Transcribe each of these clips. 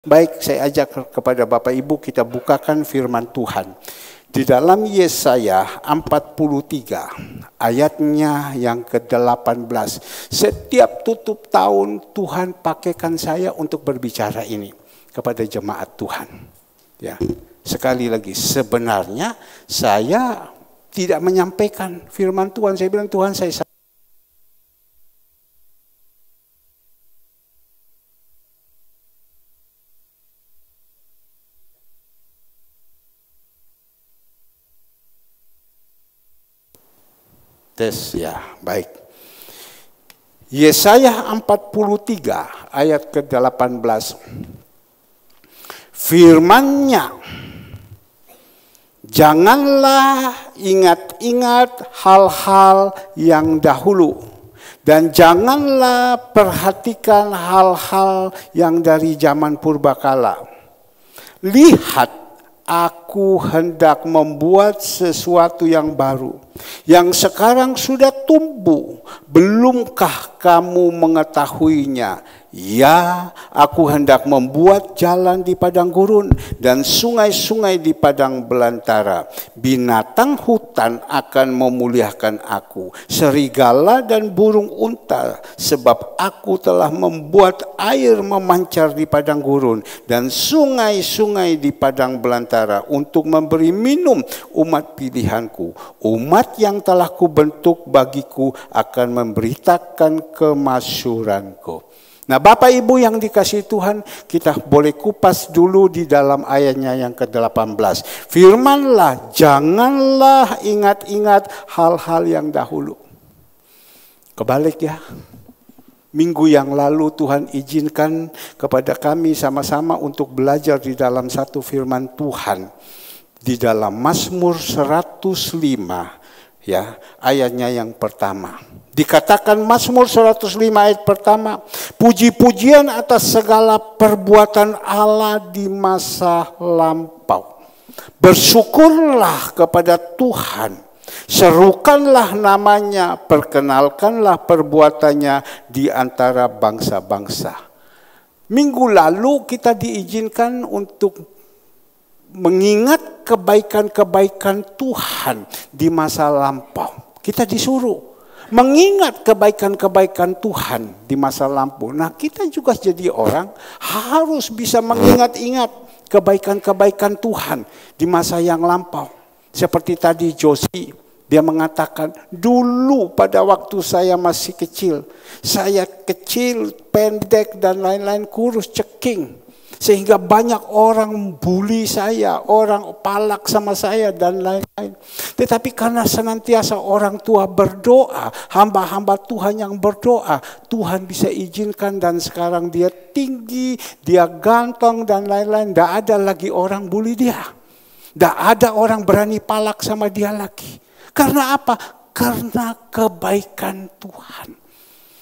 Baik, saya ajak kepada Bapak Ibu kita bukakan firman Tuhan. Di dalam Yesaya 43 ayatnya yang ke-18. Setiap tutup tahun Tuhan pakaikan saya untuk berbicara ini kepada jemaat Tuhan. Ya, sekali lagi sebenarnya saya tidak menyampaikan firman Tuhan. Saya bilang Tuhan saya ya, baik. Yesaya 43 ayat ke-18. Firman-Nya, janganlah ingat-ingat hal-hal yang dahulu, dan janganlah perhatikan hal-hal yang dari zaman purbakala. Lihat, aku hendak membuat sesuatu yang baru, yang sekarang sudah tumbuh. Belumkah kamu mengetahuinya? Ya, aku hendak membuat jalan di padang gurun dan sungai-sungai di padang belantara. Binatang hutan akan memuliakan aku, serigala dan burung unta, sebab aku telah membuat air memancar di padang gurun dan sungai-sungai di padang belantara untuk memberi minum umat pilihanku. Umat yang telah kubentuk bagiku akan memberitakan kemasyhuranku. Nah, Bapak Ibu yang dikasihi Tuhan, kita boleh kupas dulu di dalam ayatnya yang ke-18. Firmanlah, janganlah ingat-ingat hal-hal yang dahulu. Kebalik ya. Minggu yang lalu Tuhan izinkan kepada kami sama-sama untuk belajar di dalam satu firman Tuhan. Di dalam Mazmur 105 ya, ayatnya yang pertama. Dikatakan Mazmur 105 ayat pertama, puji-pujian atas segala perbuatan Allah di masa lampau. Bersyukurlah kepada Tuhan, serukanlah namanya, perkenalkanlah perbuatannya di antara bangsa-bangsa. Minggu lalu kita diizinkan untuk mengingat kebaikan-kebaikan Tuhan di masa lampau. Kita disuruh mengingat kebaikan-kebaikan Tuhan di masa lampau. Nah, kita juga jadi orang harus bisa mengingat-ingat kebaikan-kebaikan Tuhan di masa yang lampau. Seperti tadi Josie, dia mengatakan, dulu pada waktu saya masih kecil, saya kecil, pendek dan lain-lain, kurus, ceking. Sehingga banyak orang bully saya, orang palak sama saya dan lain-lain. Tetapi karena senantiasa orang tua berdoa, hamba-hamba Tuhan yang berdoa, Tuhan bisa izinkan dan sekarang dia tinggi, dia ganteng dan lain-lain. Tidak ada lagi orang bully dia. Tidak ada orang berani palak sama dia lagi. Karena apa? Karena kebaikan Tuhan.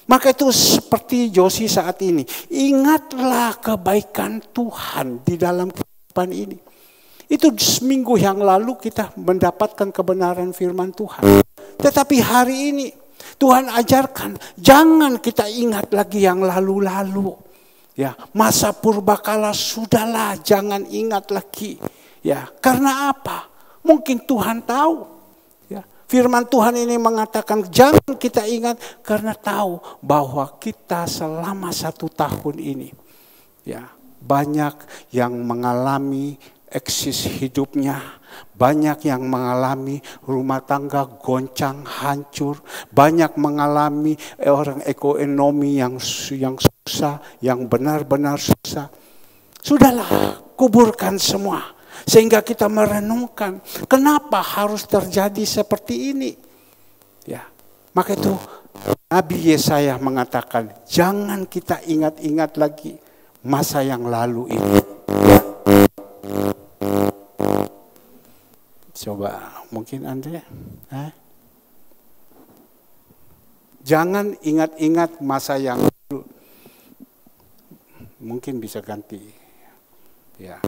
Maka itu seperti Josie saat ini. Ingatlah kebaikan Tuhan di dalam kehidupan ini. Itu seminggu yang lalu kita mendapatkan kebenaran firman Tuhan. Tetapi hari ini Tuhan ajarkan, jangan kita ingat lagi yang lalu-lalu. Ya, masa purbakala sudahlah, jangan ingat lagi. Ya, karena apa? Mungkin Tuhan tahu. Firman Tuhan ini mengatakan jangan kita ingat karena tahu bahwa kita selama 1 tahun ini ya banyak yang mengalami eksis hidupnya, banyak yang mengalami rumah tangga goncang hancur, banyak mengalami orang ekonomi yang susah, yang benar-benar susah. Sudahlah, kuburkan semua. Sehingga kita merenungkan, kenapa harus terjadi seperti ini? Ya, maka itu Nabi Yesaya mengatakan, jangan kita ingat-ingat lagi masa yang lalu ini. Coba, mungkin Anda, jangan ingat-ingat masa yang lalu. Mungkin bisa ganti, ya.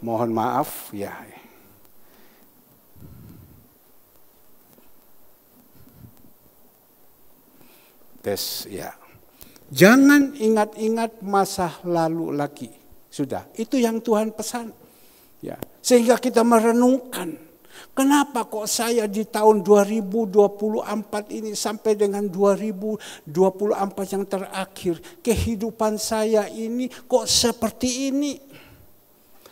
Mohon maaf ya. Tes ya. Jangan ingat-ingat masa lalu lagi. Sudah, itu yang Tuhan pesan. Ya, sehingga kita merenungkan, kenapa kok saya di tahun 2024 ini sampai dengan 2024 yang terakhir, kehidupan saya ini kok seperti ini.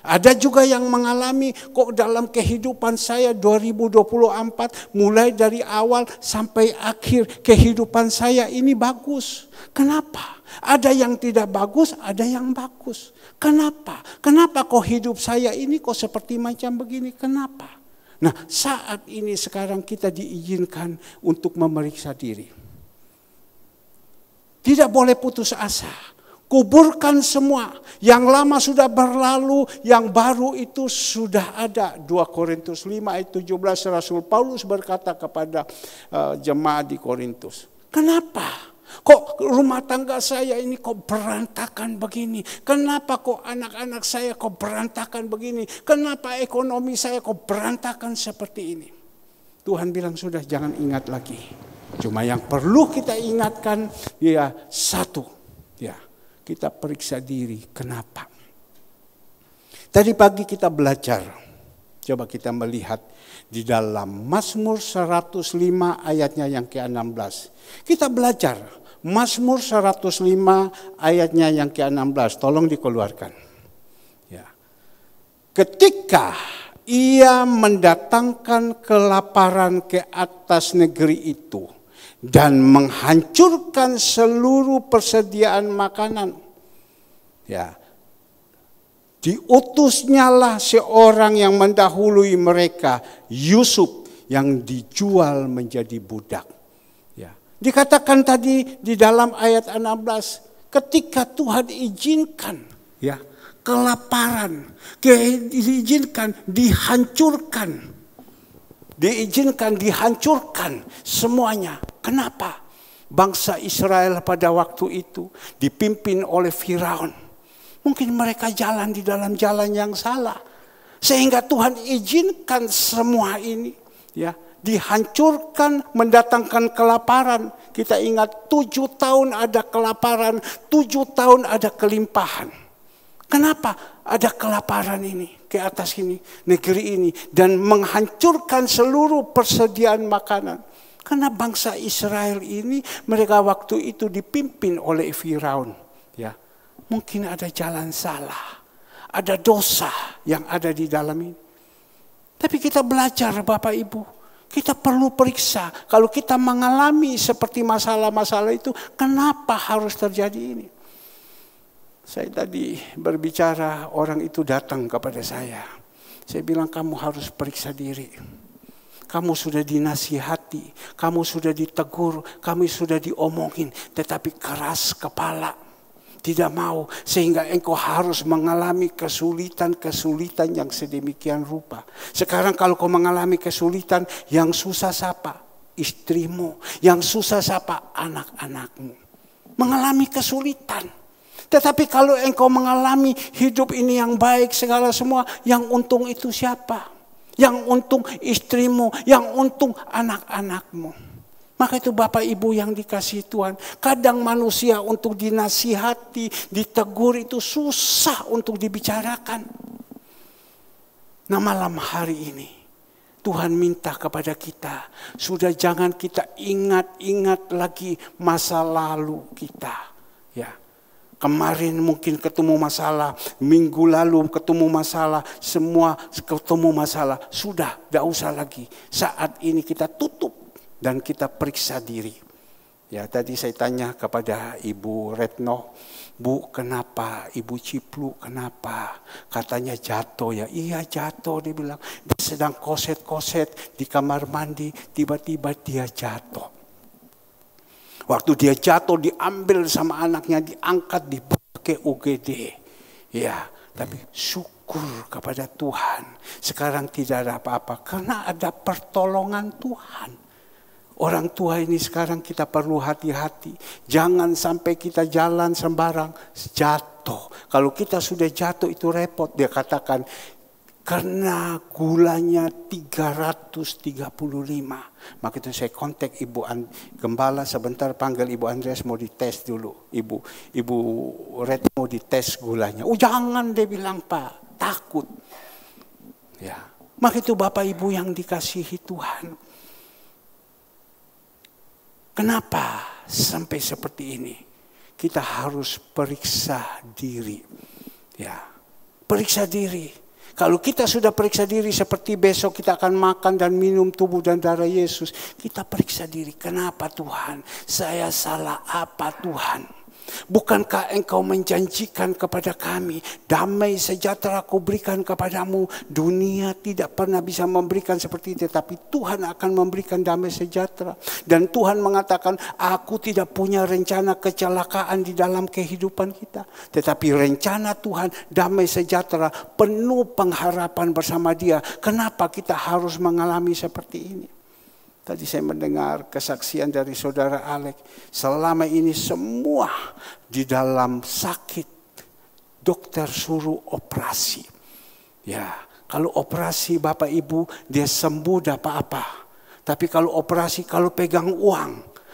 Ada juga yang mengalami kok dalam kehidupan saya 2024 mulai dari awal sampai akhir kehidupan saya ini bagus. Kenapa? Ada yang tidak bagus, ada yang bagus. Kenapa? Kenapa kok hidup saya ini kok seperti macam begini? Kenapa? Nah, saat ini sekarang kita diizinkan untuk memeriksa diri. Tidak boleh putus asa. Kuburkan semua. Yang lama sudah berlalu, yang baru itu sudah ada. 2 Korintus 5 ayat 17 Rasul Paulus berkata kepada jemaat di Korintus. Kenapa? Kok rumah tangga saya ini kok berantakan begini? Kenapa kok anak-anak saya kok berantakan begini? Kenapa ekonomi saya kok berantakan seperti ini? Tuhan bilang sudah, jangan ingat lagi. Cuma yang perlu kita ingatkan ya satu, ya kita periksa diri. Kenapa? Tadi pagi kita belajar. Coba kita melihat di dalam Mazmur 105 ayatnya yang ke-16. Kita belajar Mazmur 105 ayatnya yang ke-16. Tolong dikeluarkan. Ya. Ketika ia mendatangkan kelaparan ke atas negeri itu dan menghancurkan seluruh persediaan makanan. Ya. Diutusnyalah seorang yang mendahului mereka, Yusuf, yang dijual menjadi budak. Ya. Dikatakan tadi di dalam ayat 16, ketika Tuhan izinkan ya kelaparan, diizinkan dihancurkan. Diizinkan dihancurkan semuanya. Kenapa? Bangsa Israel pada waktu itu dipimpin oleh Firaun. Mungkin mereka jalan di dalam jalan yang salah. Sehingga Tuhan izinkan semua ini ya dihancurkan, mendatangkan kelaparan. Kita ingat 7 tahun ada kelaparan, 7 tahun ada kelimpahan. Kenapa ada kelaparan ini ke atas ini, negeri ini, dan menghancurkan seluruh persediaan makanan? Karena bangsa Israel ini mereka waktu itu dipimpin oleh Firaun, ya. Mungkin ada jalan salah, ada dosa yang ada di dalam ini. Tapi kita belajar Bapak Ibu, kita perlu periksa kalau kita mengalami seperti masalah-masalah itu, kenapa harus terjadi ini? Saya tadi berbicara, orang itu datang kepada saya. Saya bilang kamu harus periksa diri. Kamu sudah dinasihati, kamu sudah ditegur, kamu sudah diomongin, tetapi keras kepala. Tidak mau, sehingga engkau harus mengalami kesulitan-kesulitan yang sedemikian rupa. Sekarang kalau kau mengalami kesulitan, yang susah siapa? Istrimu. Yang susah siapa? Anak-anakmu. Mengalami kesulitan. Tetapi kalau engkau mengalami hidup ini yang baik, segala semua, yang untung itu siapa? Yang untung istrimu, yang untung anak-anakmu. Maka itu Bapak Ibu yang dikasihi Tuhan. Kadang manusia untuk dinasihati, ditegur itu susah untuk dibicarakan. Nah malam hari ini Tuhan minta kepada kita. Sudah jangan kita ingat-ingat lagi masa lalu kita. Ya. Kemarin mungkin ketemu masalah, minggu lalu ketemu masalah, semua ketemu masalah. Sudah, tidak usah lagi. Saat ini kita tutup. Dan kita periksa diri. Ya, tadi saya tanya kepada Ibu Retno, Bu, kenapa? Ibu Ciplu, kenapa? Katanya jatuh ya. Iya jatuh, dia bilang. Dia sedang koset-koset di kamar mandi, tiba-tiba dia jatuh. Waktu dia jatuh, diambil sama anaknya, diangkat, dibawa ke UGD. Ya, tapi syukur kepada Tuhan. Sekarang tidak ada apa-apa, karena ada pertolongan Tuhan. Orang tua ini sekarang kita perlu hati-hati. Jangan sampai kita jalan sembarang jatuh. Kalau kita sudah jatuh itu repot. Dia katakan Karena gulanya 335. Maka itu saya kontak Ibu Gembala sebentar, panggil Ibu Andreas mau dites dulu. Ibu Red mau dites gulanya. Oh jangan, dia bilang, Pak, takut. Ya. Maka itu Bapak Ibu yang dikasihi Tuhan. Kenapa sampai seperti ini? Kita harus periksa diri. Ya. Periksa diri. Kalau kita sudah periksa diri seperti besok kita akan makan dan minum tubuh dan darah Yesus. Kita periksa diri. Kenapa Tuhan? Saya salah apa Tuhan? Bukankah Engkau menjanjikan kepada kami, damai sejahtera Ku berikan kepadamu. Dunia tidak pernah bisa memberikan seperti itu, tapi Tuhan akan memberikan damai sejahtera. Dan Tuhan mengatakan, aku tidak punya rencana kecelakaan di dalam kehidupan kita. Tetapi rencana Tuhan, damai sejahtera, penuh pengharapan bersama Dia. Kenapa kita harus mengalami seperti ini? Tadi saya mendengar kesaksian dari saudara Alex. Selama ini semua di dalam sakit, dokter suruh operasi. Ya, kalau operasi Bapak Ibu dia sembuh tidak apa-apa. Tapi kalau operasi, kalau pegang uang,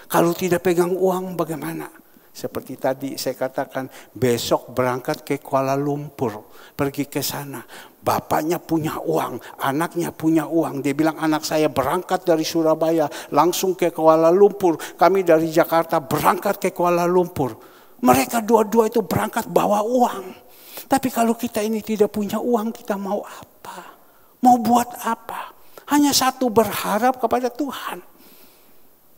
kalau tidak pegang uang bagaimana? Seperti tadi saya katakan, besok berangkat ke Kuala Lumpur, pergi ke sana. Bapaknya punya uang, anaknya punya uang. Dia bilang, anak saya berangkat dari Surabaya langsung ke Kuala Lumpur. Kami dari Jakarta berangkat ke Kuala Lumpur. Mereka dua-dua itu berangkat bawa uang. Tapi kalau kita ini tidak punya uang, kita mau apa? Mau buat apa? Hanya satu, berharap kepada Tuhan.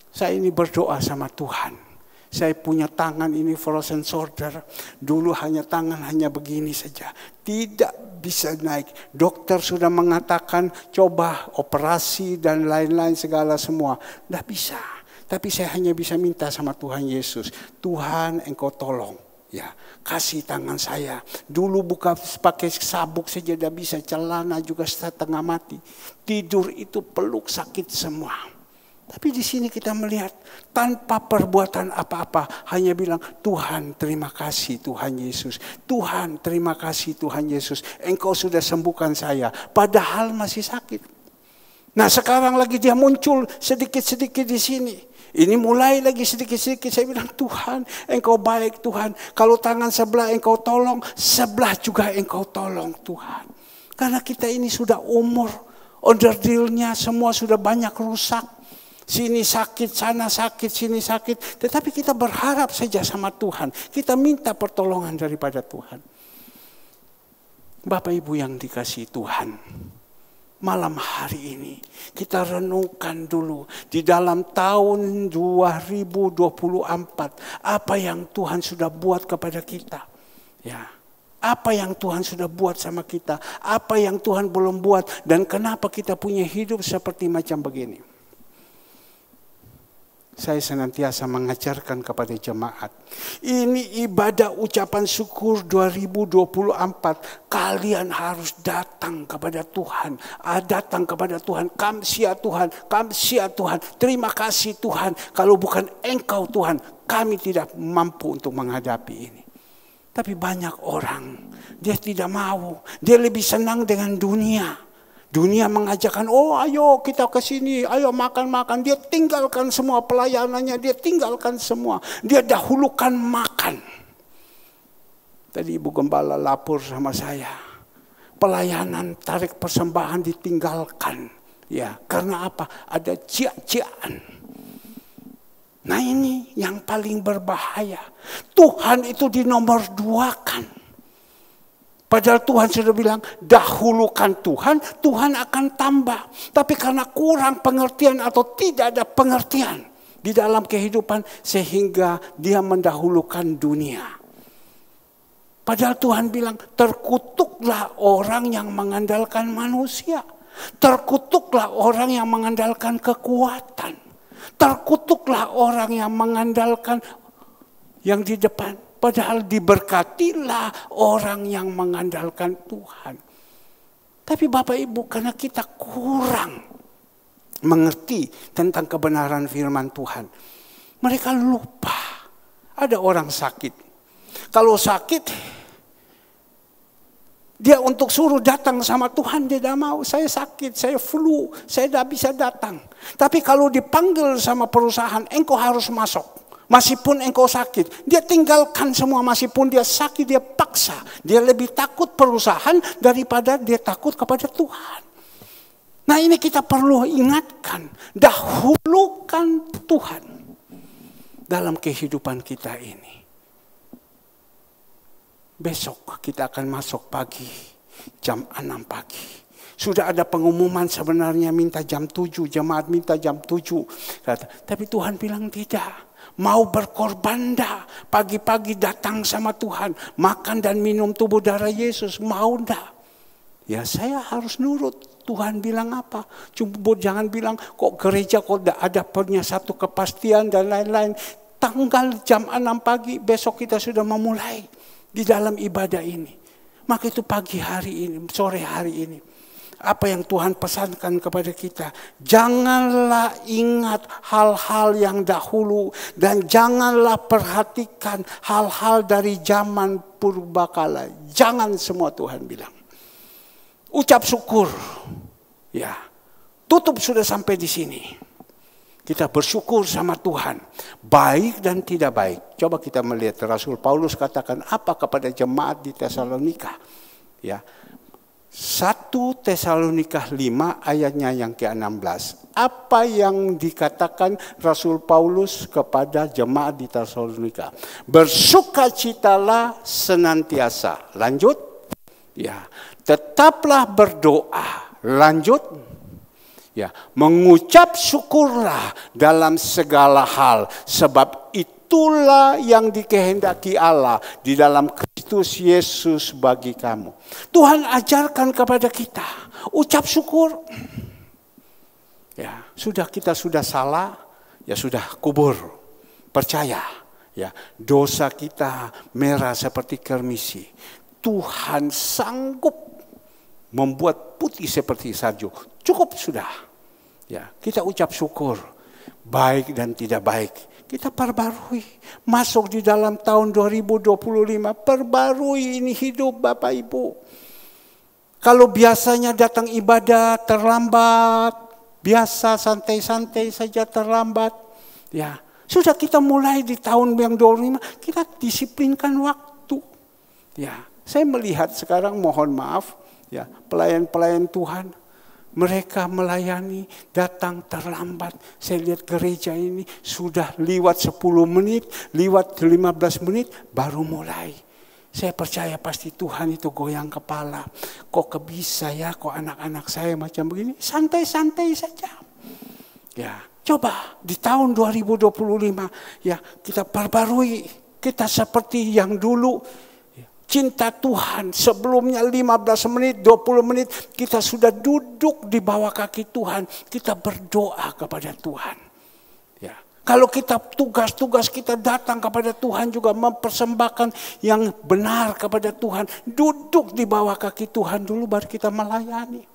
Saya ini berdoa sama Tuhan. Saya punya tangan ini frozen shoulder. Dulu tangan hanya begini saja. Tidak bisa naik. Dokter sudah mengatakan coba operasi dan lain-lain segala semua. Tidak bisa. Tapi saya hanya bisa minta sama Tuhan Yesus. Tuhan Engkau tolong. Ya, kasih tangan saya. Dulu buka pakai sabuk saja tidak bisa. Celana juga setengah mati. Tidur itu peluk sakit semua. Tapi di sini kita melihat tanpa perbuatan apa-apa, hanya bilang, Tuhan terima kasih Tuhan Yesus. Tuhan terima kasih Tuhan Yesus. Engkau sudah sembuhkan saya. Padahal masih sakit. Nah sekarang lagi dia muncul sedikit-sedikit di sini. Ini mulai lagi sedikit-sedikit. Saya bilang, Tuhan Engkau baik Tuhan. Kalau tangan sebelah Engkau tolong, sebelah juga Engkau tolong Tuhan. Karena kita ini sudah umur. Onderdilnya semua sudah banyak rusak. Sini sakit, sana sakit, sini sakit. Tetapi kita berharap saja sama Tuhan. Kita minta pertolongan daripada Tuhan. Bapak Ibu yang dikasihi Tuhan. Malam hari ini kita renungkan dulu. Di dalam tahun 2024. Apa yang Tuhan sudah buat kepada kita. Ya. Apa yang Tuhan sudah buat sama kita. Apa yang Tuhan belum buat. Dan kenapa kita punya hidup seperti macam begini. Saya senantiasa mengajarkan kepada jemaat. Ini ibadah ucapan syukur 2024. Kalian harus datang kepada Tuhan. Datang kepada Tuhan. Kamsia Tuhan. Kamsia Tuhan. Terima kasih Tuhan. Kalau bukan Engkau Tuhan, kami tidak mampu untuk menghadapi ini. Tapi banyak orang, dia tidak mau. Dia lebih senang dengan dunia. Dunia mengajarkan, oh ayo kita ke sini, ayo makan-makan. Dia tinggalkan semua pelayanannya, dia tinggalkan semua. Dia dahulukan makan. Tadi Ibu Gembala lapor sama saya. Pelayanan tarik persembahan ditinggalkan. Ya, karena apa? Ada cia-ciaan. Nah ini yang paling berbahaya. Tuhan itu dinomor duakan. Padahal Tuhan sudah bilang, dahulukan Tuhan, Tuhan akan tambah. Tapi karena kurang pengertian atau tidak ada pengertian di dalam kehidupan, sehingga dia mendahulukan dunia. Padahal Tuhan bilang, terkutuklah orang yang mengandalkan manusia. Terkutuklah orang yang mengandalkan kekuatan. Terkutuklah orang yang mengandalkan yang di depan. Padahal diberkatilah orang yang mengandalkan Tuhan. Tapi Bapak Ibu, karena kita kurang mengerti tentang kebenaran firman Tuhan, mereka lupa. Ada orang sakit. Kalau sakit, Dia untuk suruh datang sama Tuhan, dia tidak mau. Saya sakit, saya flu, saya tidak bisa datang. Tapi kalau dipanggil sama perusahaan, engkau harus masuk. Meskipun engkau sakit, dia tinggalkan semua. Meskipun dia sakit, dia paksa. Dia lebih takut perusahaan daripada dia takut kepada Tuhan. Nah, ini kita perlu ingatkan. Dahulukan Tuhan dalam kehidupan kita ini. Besok kita akan masuk pagi, jam 6 pagi. Sudah ada pengumuman sebenarnya minta jam 7, jemaat minta jam 7. Tapi Tuhan bilang tidak. Mau berkorban dah. Pagi-pagi datang sama Tuhan. Makan dan minum tubuh darah Yesus. Mau dah. Ya saya harus nurut. Tuhan bilang apa? Cuma jangan bilang kok gereja kok ada punya satu kepastian dan lain-lain. Tanggal jam 6 pagi besok kita sudah memulai di dalam ibadah ini. Maka itu pagi hari ini, sore hari ini. Apa yang Tuhan pesankan kepada kita. Janganlah ingat hal-hal yang dahulu. Dan janganlah perhatikan hal-hal dari zaman purbakala. Jangan semua Tuhan bilang. Ucap syukur. Ya, tutup sudah sampai di sini. Kita bersyukur sama Tuhan, baik dan tidak baik. Coba kita melihat Rasul Paulus katakan apa kepada jemaat di Tesalonika. Ya, 1 Tesalonika 5 ayatnya yang ke-16. Apa yang dikatakan Rasul Paulus kepada jemaat di Tesalonika? Bersukacitalah senantiasa. Lanjut. Ya, tetaplah berdoa. Lanjut. Ya, mengucap syukurlah dalam segala hal, sebab itulah yang dikehendaki Allah di dalam Kristus Yesus bagi kamu. Tuhan ajarkan kepada kita, ucap syukur. Ya, kita sudah salah, ya sudah kubur. Percaya, ya, dosa kita merah seperti kermisi. Tuhan sanggup membuat putih seperti salju. Cukup sudah. Ya, kita ucap syukur. Baik dan tidak baik. Kita perbarui. Masuk di dalam tahun 2025. Perbarui ini hidup Bapak Ibu. Kalau biasanya datang ibadah terlambat. Biasa santai-santai saja terlambat. Ya, sudah kita mulai di tahun yang 25. Kita disiplinkan waktu. Ya, saya melihat sekarang mohon maaf. Ya, pelayan-pelayan Tuhan. Mereka melayani, datang terlambat. Saya lihat gereja ini sudah lewat 10 menit, lewat 15 menit, baru mulai. Saya percaya pasti Tuhan itu goyang kepala. Kok bisa ya, kok anak-anak saya macam begini? Santai-santai saja. Ya, coba di tahun 2025, ya kita perbarui. Kita seperti yang dulu. Cinta Tuhan, sebelumnya 15 menit, 20 menit, kita sudah duduk di bawah kaki Tuhan. Kita berdoa kepada Tuhan. Ya. Kalau kita tugas-tugas kita datang kepada Tuhan juga mempersembahkan yang benar kepada Tuhan. Duduk di bawah kaki Tuhan dulu baru kita melayani.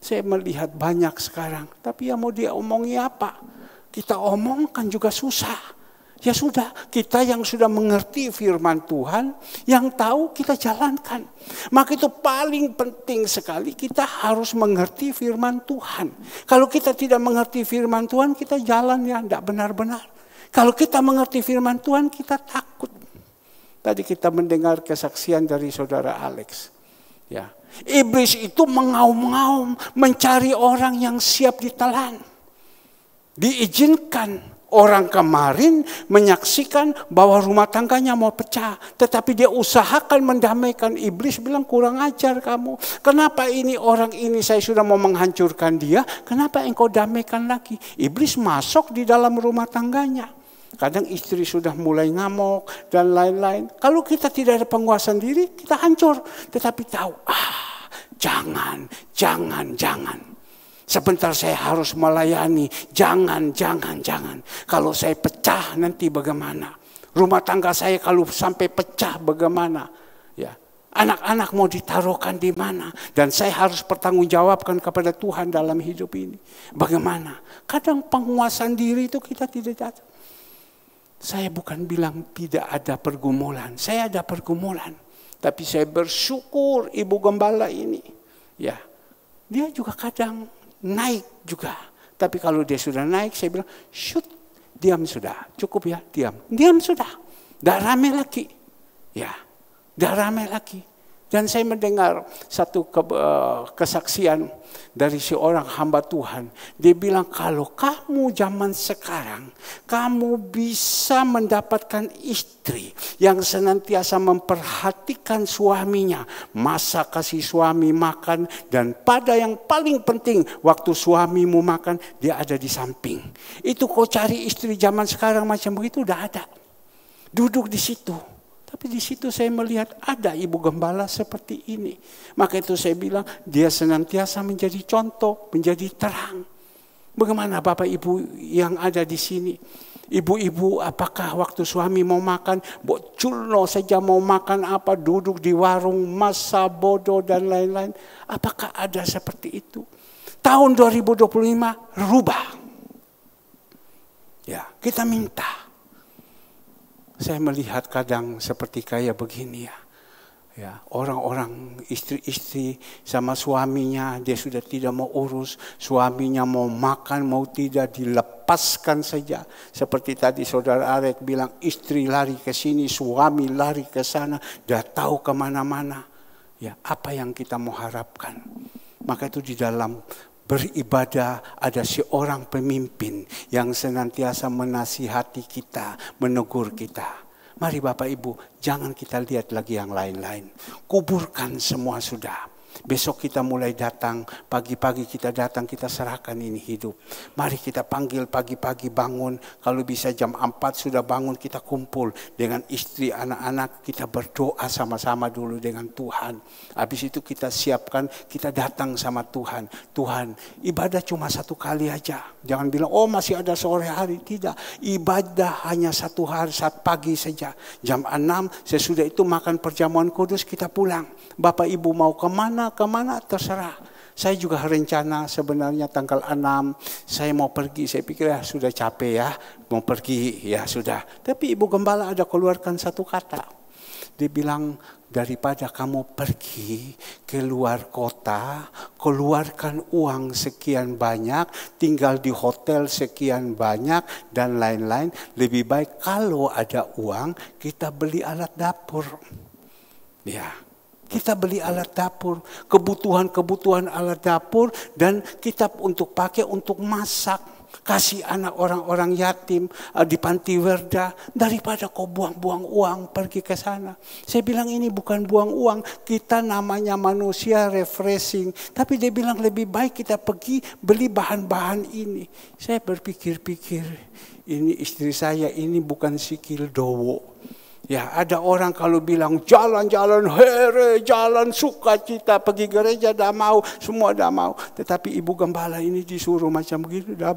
Saya melihat banyak sekarang, tapi ya mau dia omongi apa? Kita omongkan juga susah. Ya sudah, kita yang sudah mengerti firman Tuhan, yang tahu kita jalankan. Maka itu paling penting sekali, kita harus mengerti firman Tuhan. Kalau kita tidak mengerti firman Tuhan, kita jalan ya tidak benar-benar. Kalau kita mengerti firman Tuhan, kita takut. Tadi kita mendengar kesaksian dari saudara Alex. Ya, iblis itu mengaum-ngaum, mencari orang yang siap ditelan. Diizinkan. Orang kemarin menyaksikan bahwa rumah tangganya mau pecah. Tetapi dia usahakan mendamaikan. Iblis bilang kurang ajar kamu. Kenapa ini orang ini saya sudah mau menghancurkan dia. Kenapa engkau damaikan lagi. Iblis masuk di dalam rumah tangganya. Kadang istri sudah mulai ngamuk dan lain-lain. Kalau kita tidak ada penguasaan diri kita hancur. Tetapi tahu jangan. Sebentar saya harus melayani. Jangan. Kalau saya pecah nanti bagaimana? Rumah tangga saya kalau sampai pecah bagaimana? Ya, anak-anak mau ditaruhkan di mana? Dan saya harus pertanggungjawabkan kepada Tuhan dalam hidup ini. Bagaimana? Kadang penguasaan diri itu kita tidak datang. Saya bukan bilang tidak ada pergumulan. Saya ada pergumulan. Tapi saya bersyukur Ibu Gembala ini. Ya, dia juga kadang naik juga. Tapi kalau dia sudah naik, saya bilang, shoot, diam sudah. Cukup ya, diam. Diam sudah. Tidak ramai lagi. Ya, tidak ramai lagi. Dan saya mendengar satu kesaksian dari seorang hamba Tuhan. Dia bilang, kalau kamu zaman sekarang, kamu bisa mendapatkan istri yang senantiasa memperhatikan suaminya. Masak, kasih suami makan, dan pada yang paling penting, waktu suamimu makan, dia ada di samping. Itu kau cari istri zaman sekarang macam begitu, udah ada. Duduk di situ. Tapi di situ saya melihat ada Ibu Gembala seperti ini. Maka itu saya bilang dia senantiasa menjadi contoh, menjadi terang. Bagaimana Bapak Ibu yang ada di sini? Ibu-ibu apakah waktu suami mau makan, boculno saja mau makan apa, duduk di warung, masa bodoh dan lain-lain. Apakah ada seperti itu? Tahun 2025 rubah. Ya, kita minta. Saya melihat kadang seperti kayak begini ya. Ya, orang-orang istri-istri sama suaminya, dia sudah tidak mau urus, suaminya mau makan mau tidak dilepaskan saja. Seperti tadi saudara Arek bilang, istri lari ke sini, suami lari ke sana, dah tahu kemana-mana. Ya, apa yang kita mau harapkan? Maka itu di dalam beribadah ada seorang pemimpin yang senantiasa menasihati kita, menegur kita. Mari Bapak Ibu, jangan kita lihat lagi yang lain-lain. Kuburkan semua sudah. Besok kita mulai datang, pagi-pagi kita datang, kita serahkan ini hidup. Mari kita panggil pagi-pagi bangun, kalau bisa jam 4 sudah bangun, kita kumpul dengan istri, anak-anak, kita berdoa sama-sama dulu dengan Tuhan. Habis itu kita siapkan, kita datang sama Tuhan. Tuhan, ibadah cuma 1 kali aja. Jangan bilang, oh masih ada sore hari. Tidak, ibadah hanya 1 hari, saat pagi saja. Jam 6, sesudah itu makan perjamuan kudus, kita pulang. Bapak Ibu mau kemana terserah. Saya juga rencana sebenarnya tanggal 6 saya mau pergi. Saya pikir ya sudah capek ya, mau pergi ya sudah. Tapi Ibu Gembala ada keluarkan satu kata. Dia bilang, daripada kamu pergi ke luar kota, keluarkan uang sekian banyak, tinggal di hotel sekian banyak dan lain-lain, lebih baik kalau ada uang kita beli alat dapur. Ya. Kita beli alat dapur, kebutuhan alat dapur, dan kita untuk pakai untuk masak. Kasih anak orang-orang yatim di panti werda, daripada kau buang-buang uang pergi ke sana. Saya bilang ini bukan buang uang, kita namanya manusia refreshing. Tapi dia bilang lebih baik kita pergi beli bahan-bahan ini. Saya berpikir-pikir, ini istri saya ini bukan sikil dowo. Ya, ada orang kalau bilang jalan-jalan here, jalan sukacita, pergi gereja dah mau, semua dah mau. Tetapi Ibu Gembala ini disuruh macam begitu, dah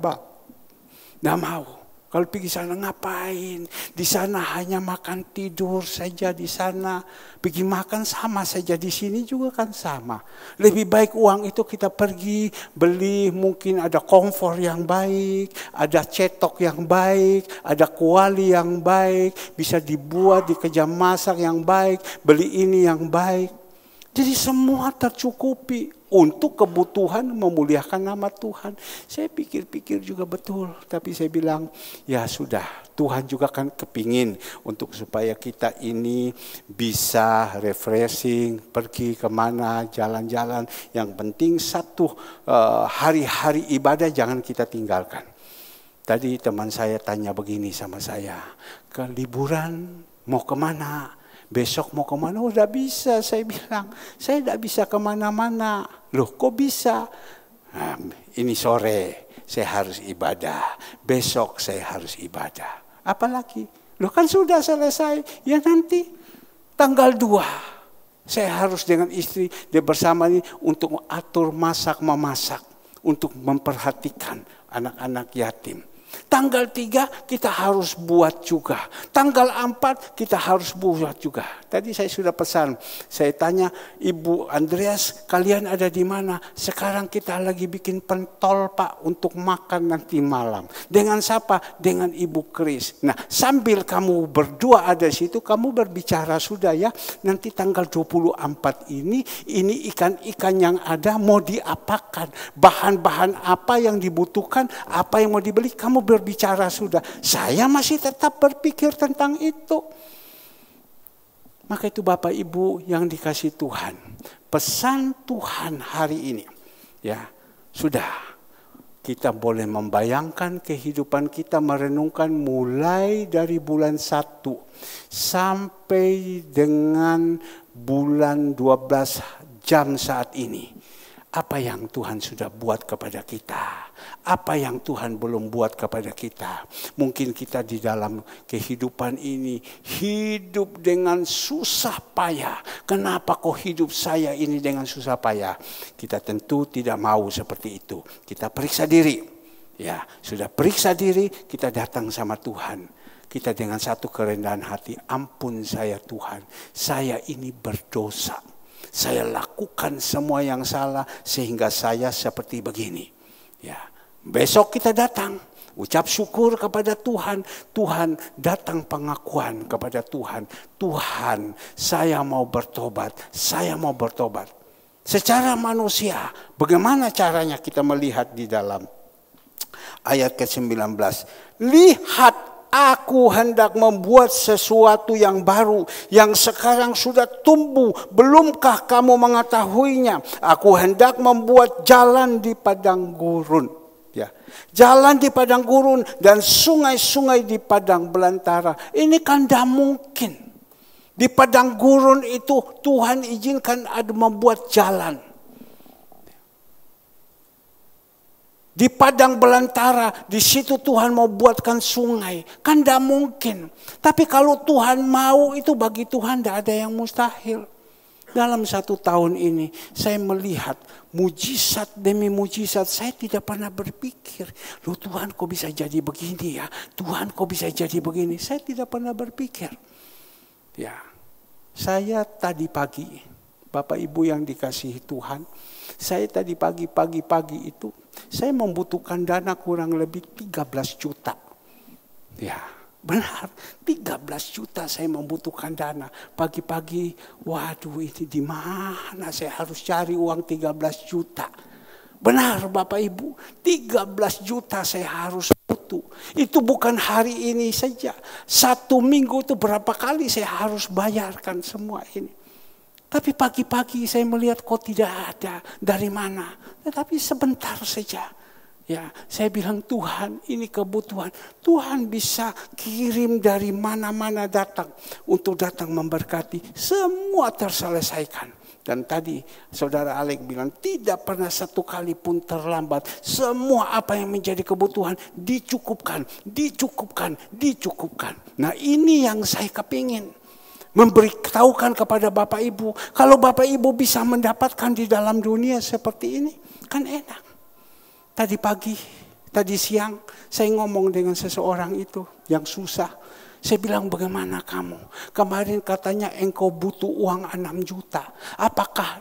mau. Kalau pergi sana ngapain? Di sana hanya makan tidur saja di sana. Pergi makan sama saja di sini juga kan sama. Lebih baik uang itu kita pergi beli, mungkin ada komfor yang baik, ada cetok yang baik, ada kuali yang baik, bisa dibuat di kejam masak yang baik, beli ini yang baik. Jadi semua tercukupi untuk kebutuhan memuliakan nama Tuhan. Saya pikir-pikir juga betul. Tapi saya bilang, ya sudah. Tuhan juga kan kepingin untuk supaya kita ini bisa refreshing, pergi kemana, jalan-jalan. Yang penting satu hari-hari ibadah jangan kita tinggalkan. Tadi teman saya tanya begini sama saya. Ke liburan mau kemana? Besok mau kemana? Oh tidak bisa, saya bilang. Saya tidak bisa kemana-mana. Loh kok bisa? Nah, ini sore saya harus ibadah. Besok saya harus ibadah. Apalagi? Loh kan sudah selesai. Ya nanti tanggal 2. Saya harus dengan istri dia bersama ini untuk atur masak-memasak. Untuk memperhatikan anak-anak yatim. Tanggal 3 kita harus buat juga. Tanggal 4 kita harus buat juga. Tadi saya sudah pesan, saya tanya Ibu Andreas, kalian ada di mana? Sekarang kita lagi bikin pentol Pak untuk makan nanti malam. Dengan siapa? Dengan Ibu Kris. Nah sambil kamu berdua ada di situ, kamu berbicara sudah ya. Nanti tanggal 24 ini ikan-ikan yang ada mau diapakan. Bahan-bahan apa yang dibutuhkan, apa yang mau dibeli, kamu berbicara sudah. Saya masih tetap berpikir tentang itu. Maka itu Bapak Ibu yang dikasih Tuhan. Pesan Tuhan hari ini. Ya, sudah. Kita boleh membayangkan kehidupan kita, merenungkan mulai dari bulan 1 sampai dengan bulan 12 jam saat ini. Apa yang Tuhan sudah buat kepada kita? Apa yang Tuhan belum buat kepada kita? Mungkin kita di dalam kehidupan ini hidup dengan susah payah. Kenapa kok hidup saya ini dengan susah payah? Kita tentu tidak mau seperti itu. Kita periksa diri. Ya, sudah periksa diri, kita datang sama Tuhan. Kita dengan satu kerendahan hati, ampun saya Tuhan, saya ini berdosa. Saya lakukan semua yang salah sehingga saya seperti begini. Ya, besok kita datang, ucap syukur kepada Tuhan. Tuhan, datang pengakuan kepada Tuhan. Tuhan, saya mau bertobat. Saya mau bertobat. Secara manusia, bagaimana caranya kita melihat di dalam ayat ke-19? Lihat, aku hendak membuat sesuatu yang baru, yang sekarang sudah tumbuh. Belumkah kamu mengetahuinya? Aku hendak membuat jalan di padang gurun. Ya, jalan di padang gurun dan sungai-sungai di padang belantara. Ini kan tidak mungkin. Di padang gurun itu Tuhan izinkan ada membuat jalan. Di padang belantara, di situ Tuhan mau buatkan sungai. Kan tidak mungkin. Tapi kalau Tuhan mau, itu bagi Tuhan tidak ada yang mustahil. Dalam 1 tahun ini, saya melihat mujizat demi mujizat. Saya tidak pernah berpikir, loh Tuhan kok bisa jadi begini ya? Tuhan kok bisa jadi begini? Saya tidak pernah berpikir. Ya, saya tadi pagi, Bapak Ibu yang dikasihi Tuhan, saya tadi pagi itu, saya membutuhkan dana kurang lebih 13 juta. Ya, benar, 13 juta saya membutuhkan dana. Pagi-pagi, waduh ini di mana saya harus cari uang 13 juta. Benar Bapak Ibu, 13 juta saya harus butuh. Itu bukan hari ini saja. 1 minggu itu berapa kali saya harus bayarkan semua ini. Tapi pagi-pagi saya melihat kok tidak ada, dari mana. Tetapi sebentar saja. Ya, saya bilang Tuhan ini kebutuhan. Tuhan bisa kirim dari mana-mana datang. Untuk datang memberkati. Semua terselesaikan. Dan tadi saudara Alek bilang tidak pernah 1 kali pun terlambat. Semua apa yang menjadi kebutuhan dicukupkan. Nah ini yang saya kepingin. Memberitahukan kepada Bapak Ibu. Kalau Bapak Ibu bisa mendapatkan di dalam dunia seperti ini. Kan enak. Tadi siang saya ngomong dengan seseorang itu yang susah. Saya bilang bagaimana kamu? Kemarin katanya engkau butuh uang 6 juta. Apakah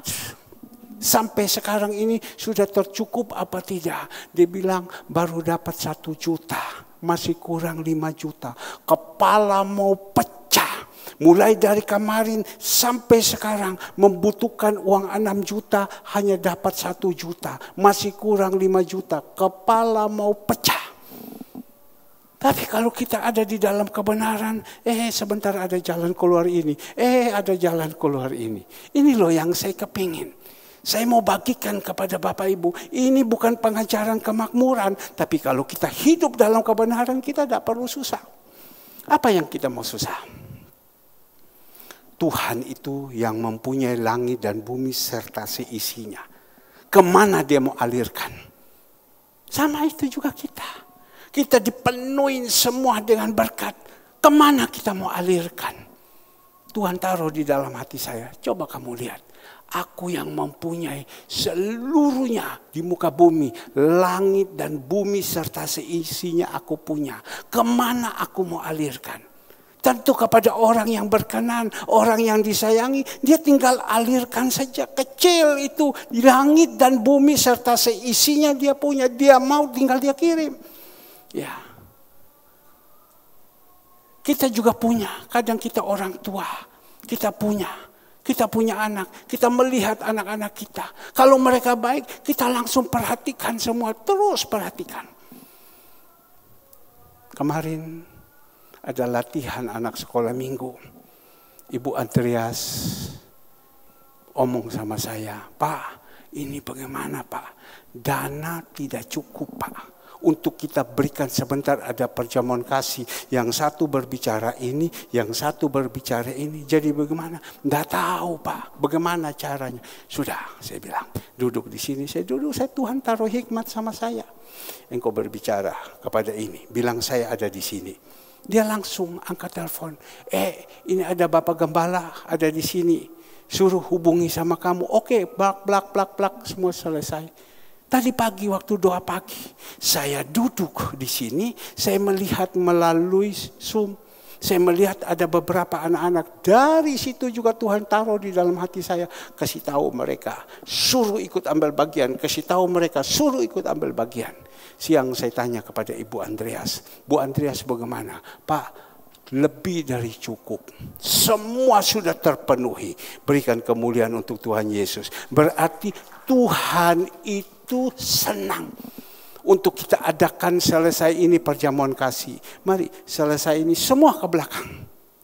sampai sekarang ini sudah tercukup apa tidak? Dia bilang baru dapat 1 juta. Masih kurang 5 juta. Kepala mau pecah. Mulai dari kemarin sampai sekarang membutuhkan uang 6 juta hanya dapat 1 juta. Masih kurang 5 juta. Kepala mau pecah. Tapi kalau kita ada di dalam kebenaran, sebentar ada jalan keluar ini. Ada jalan keluar ini. Ini loh yang saya kepingin. Saya mau bagikan kepada Bapak Ibu. Ini bukan pengajaran kemakmuran. Tapi kalau kita hidup dalam kebenaran, kita tidak perlu susah. Apa yang kita mau susah? Tuhan itu yang mempunyai langit dan bumi serta seisinya. Kemana dia mau alirkan? Sama itu juga kita. Kita dipenuhi semua dengan berkat. Kemana kita mau alirkan? Tuhan taruh di dalam hati saya. Coba kamu lihat. Aku yang mempunyai seluruhnya di muka bumi, langit dan bumi serta seisinya aku punya. Kemana aku mau alirkan? Tentu kepada orang yang berkenan, orang yang disayangi, dia tinggal alirkan saja. Kecil itu, di langit dan bumi serta seisinya dia punya. Dia mau tinggal dia kirim. Ya. Kita juga punya, kadang kita orang tua, kita punya anak, kita melihat anak-anak kita. Kalau mereka baik, kita langsung perhatikan semua, terus perhatikan. Kemarin ada latihan anak sekolah minggu. Ibu Andreas omong sama saya, "Pak, ini bagaimana Pak? Dana tidak cukup Pak. Untuk kita berikan sebentar ada perjamuan kasih. Yang satu berbicara ini, yang satu berbicara ini. Jadi bagaimana? Tidak tahu Pak, bagaimana caranya." Sudah, saya bilang, duduk di sini. Saya duduk, Tuhan taruh hikmat sama saya. Engkau berbicara kepada ini, bilang saya ada di sini. Dia langsung angkat telepon. Ini ada Bapak Gembala, ada di sini. Suruh hubungi sama kamu. Oke, blak, semua selesai. Tadi pagi waktu doa pagi, saya duduk di sini, saya melihat melalui Zoom, saya melihat ada beberapa anak-anak, dari situ juga Tuhan taruh di dalam hati saya, kasih tahu mereka, suruh ikut ambil bagian, kasih tahu mereka, suruh ikut ambil bagian. Siang saya tanya kepada Ibu Andreas, Bu Andreas bagaimana? Pak, lebih dari cukup. Semua sudah terpenuhi. Berikan kemuliaan untuk Tuhan Yesus. Berarti Tuhan itu senang untuk kita adakan selesai ini perjamuan kasih. Mari selesai ini semua ke belakang.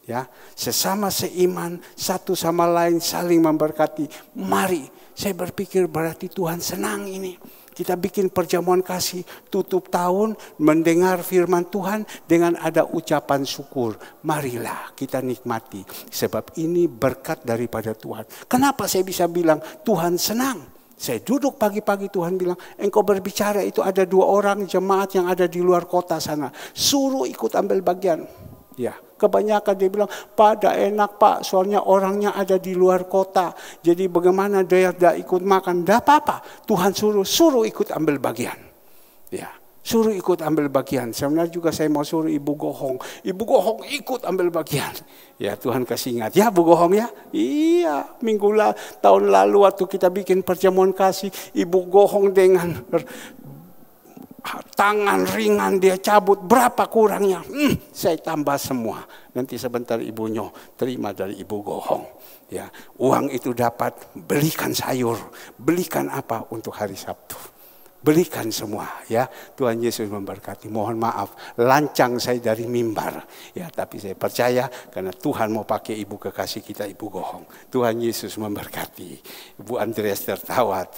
Ya, sesama seiman, satu sama lain saling memberkati. Mari, saya berpikir berarti Tuhan senang ini. Kita bikin perjamuan kasih, tutup tahun, mendengar firman Tuhan dengan ada ucapan syukur. Marilah kita nikmati, sebab ini berkat daripada Tuhan. Kenapa saya bisa bilang Tuhan senang? Saya duduk pagi-pagi, Tuhan bilang, engkau berbicara itu ada 2 orang jemaat yang ada di luar kota sana. Suruh ikut ambil bagian. Ya, kebanyakan dia bilang, Pak, dah enak Pak, soalnya orangnya ada di luar kota. Jadi bagaimana dia tidak ikut makan? Tidak apa-apa, Tuhan suruh ikut ambil bagian. Ya, suruh ikut ambil bagian. Sebenarnya juga saya mau suruh Ibu Gohong. Ibu Gohong ikut ambil bagian. Ya, Tuhan kasih ingat. Ya, Bu Gohong ya? Iya, tahun lalu waktu kita bikin perjamuan kasih, Ibu Gohong dengan tangan ringan dia cabut, berapa kurangnya? Saya tambah semua. Nanti sebentar ibunya terima dari Ibu Gohong. Ya, uang itu dapat belikan sayur, belikan apa untuk hari Sabtu. Belikan semua ya. Tuhan Yesus memberkati. Mohon maaf lancang saya dari mimbar. Ya, tapi saya percaya karena Tuhan mau pakai ibu kekasih kita Ibu Gohong. Tuhan Yesus memberkati. Ibu Andreas tertawa.